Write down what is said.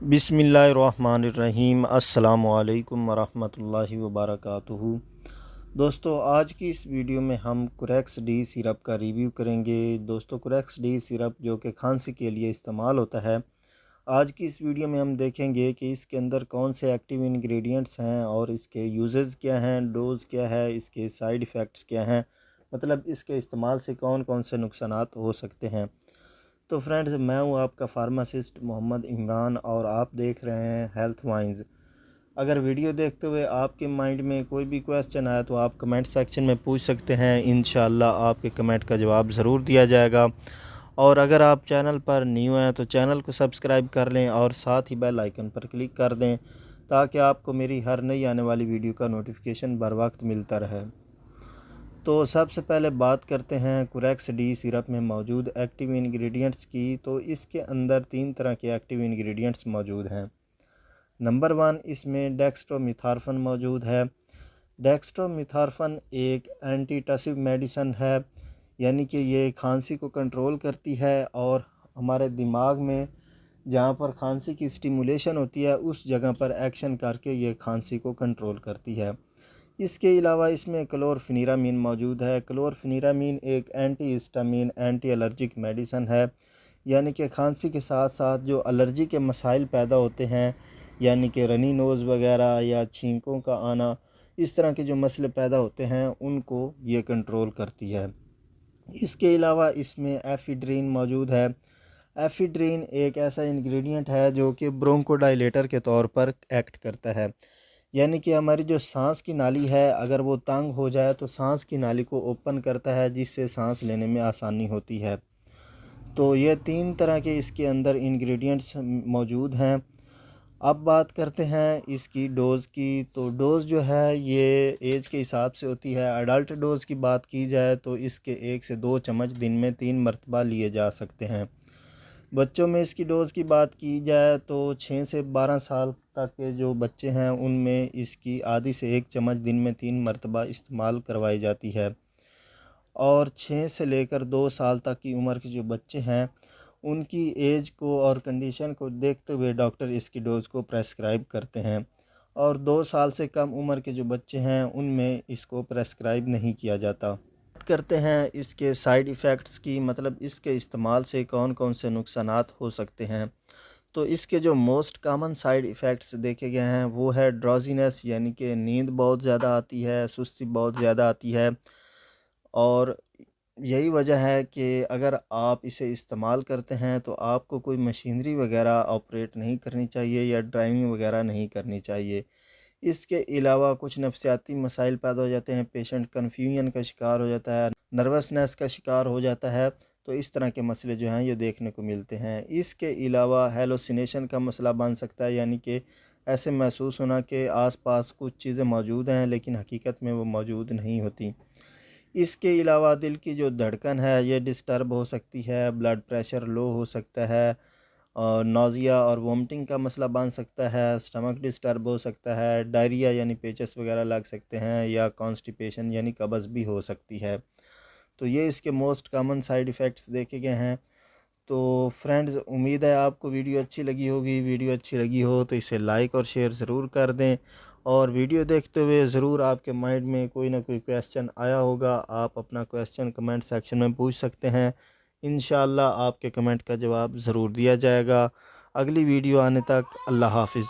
बिस्मिल्लाहिर्रहमानिर्रहीम। अस्सलामुअलैकुम वरहमतुल्लाहि वबरकातुहू। दोस्तों, आज की इस वीडियो में हम कुरेक्स डी सिरप का रिव्यू करेंगे। दोस्तों, कुरेक्स डी सिरप जो कि खांसी के लिए इस्तेमाल होता है, आज की इस वीडियो में हम देखेंगे कि इसके अंदर कौन से एक्टिव इंग्रेडिएंट्स हैं और इसके यूजेस क्या हैं, डोज़ क्या है, इसके साइड इफ़ेक्ट्स क्या हैं, मतलब इसके इस्तेमाल से कौन कौन से नुकसानात हो सकते हैं। तो फ्रेंड्स, मैं हूं आपका फार्मासिस्ट मोहम्मद इमरान और आप देख रहे हैं हेल्थ वाइन्स। अगर वीडियो देखते हुए आपके माइंड में कोई भी क्वेश्चन आया तो आप कमेंट सेक्शन में पूछ सकते हैं। इंशाल्लाह आपके कमेंट का जवाब ज़रूर दिया जाएगा। और अगर आप चैनल पर न्यू हैं तो चैनल को सब्सक्राइब कर लें और साथ ही बेल आइकन पर क्लिक कर दें ताकि आपको मेरी हर नई आने वाली वीडियो का नोटिफिकेशन बर वक्त मिलता रहे। तो सबसे पहले बात करते हैं कुरेक्स डी सिरप में मौजूद एक्टिव इंग्रेडिएंट्स की। तो इसके अंदर 3 तरह के एक्टिव इंग्रेडिएंट्स मौजूद हैं। नंबर 1, इसमें डेक्स्ट्रोमिथार्फन मौजूद है। डेक्स्ट्रोमिथार्फन एक एंटीटसिव मेडिसन है, यानी कि ये खांसी को कंट्रोल करती है और हमारे दिमाग में जहाँ पर खांसी की स्टिमुलेशन होती है उस जगह पर एक्शन करके ये खांसी को कंट्रोल करती है। इसके अलावा इसमें क्लोरफेनिरामीन मौजूद है। क्लोरफेनिरामीन एक anti histamine anti allergic medicine है, यानी कि खांसी के साथ साथ जो एलर्जी के मसाइल पैदा होते हैं, यानी कि रनी नोज़ वगैरह या छींकों का आना, इस तरह के जो मसले पैदा होते हैं उनको ये कंट्रोल करती है। इसके अलावा इसमें एफिड्रिन मौजूद है। एफिड्रिन एक ऐसा इंग्रेडिएंट है जो कि ब्रोंकोडाइलेटर के तौर पर एक्ट करता है, यानी कि हमारी जो सांस की नाली है अगर वो तंग हो जाए तो सांस की नाली को ओपन करता है, जिससे सांस लेने में आसानी होती है। तो ये 3 तरह के इसके अंदर इंग्रेडिएंट्स मौजूद हैं। अब बात करते हैं इसकी डोज़ की। तो डोज़ जो है ये एज के हिसाब से होती है। अडल्ट डोज़ की बात की जाए तो इसके 1 से 2 चम्मच दिन में 3 मरतबा लिए जा सकते हैं। बच्चों में इसकी डोज़ की बात की जाए तो 6 से 12 साल तक के जो बच्चे हैं उनमें इसकी आधी से 1 चम्मच दिन में 3 मरतबा इस्तेमाल करवाई जाती है। और 6 से लेकर 2 साल तक की उम्र के जो बच्चे हैं उनकी एज को और कंडीशन को देखते हुए डॉक्टर इसकी डोज़ को प्रेस्क्राइब करते हैं। और 2 साल से कम उम्र के जो बच्चे हैं उनमें इसको प्रेस्क्राइब नहीं किया जाता। बात करते हैं इसके साइड इफ़ेक्ट्स की, मतलब इसके इस्तेमाल से कौन कौन से नुकसानात हो सकते हैं। तो इसके जो मोस्ट कॉमन साइड इफ़ेक्ट्स देखे गए हैं वो है ड्रॉजीनेस, यानी कि नींद बहुत ज़्यादा आती है, सुस्ती बहुत ज़्यादा आती है। और यही वजह है कि अगर आप इसे इस्तेमाल करते हैं तो आपको कोई मशीनरी वगैरह ऑपरेट नहीं करनी चाहिए या ड्राइविंग वगैरह नहीं करनी चाहिए। इसके अलावा कुछ नफ्सियाती मसाइल पैदा हो जाते हैं, पेशेंट कन्फ्यूजन का शिकार हो जाता है, नर्वसनेस का शिकार हो जाता है। तो इस तरह के मसले जो हैं ये देखने को मिलते हैं। इसके अलावा हेलोसिनेशन का मसला बन सकता है, यानी कि ऐसे महसूस होना कि आसपास कुछ चीज़ें मौजूद हैं लेकिन हकीकत में वो मौजूद नहीं होती। इसके अलावा दिल की जो धड़कन है ये डिस्टर्ब हो सकती है, ब्लड प्रेशर लो हो सकता है, और नौज़िया और वोमिटिंग का मसला बन सकता है, स्टमक डिस्टर्ब हो सकता है, डायरिया यानी पेचस वगैरह लग सकते हैं, या कॉन्स्टिपेशन यानी कब्ज़ भी हो सकती है। तो ये इसके मोस्ट कॉमन साइड इफ़ेक्ट्स देखे गए हैं। तो फ्रेंड्स, उम्मीद है आपको वीडियो अच्छी लगी होगी। वीडियो अच्छी लगी हो तो इसे लाइक और शेयर ज़रूर कर दें। और वीडियो देखते हुए ज़रूर आपके माइंड में कोई ना कोई क्वेश्चन आया होगा, आप अपना क्वेश्चन कमेंट सेक्शन में पूछ सकते हैं। इंशाल्लाह आपके कमेंट का जवाब ज़रूर दिया जाएगा। अगली वीडियो आने तक अल्लाह हाफ़िज़।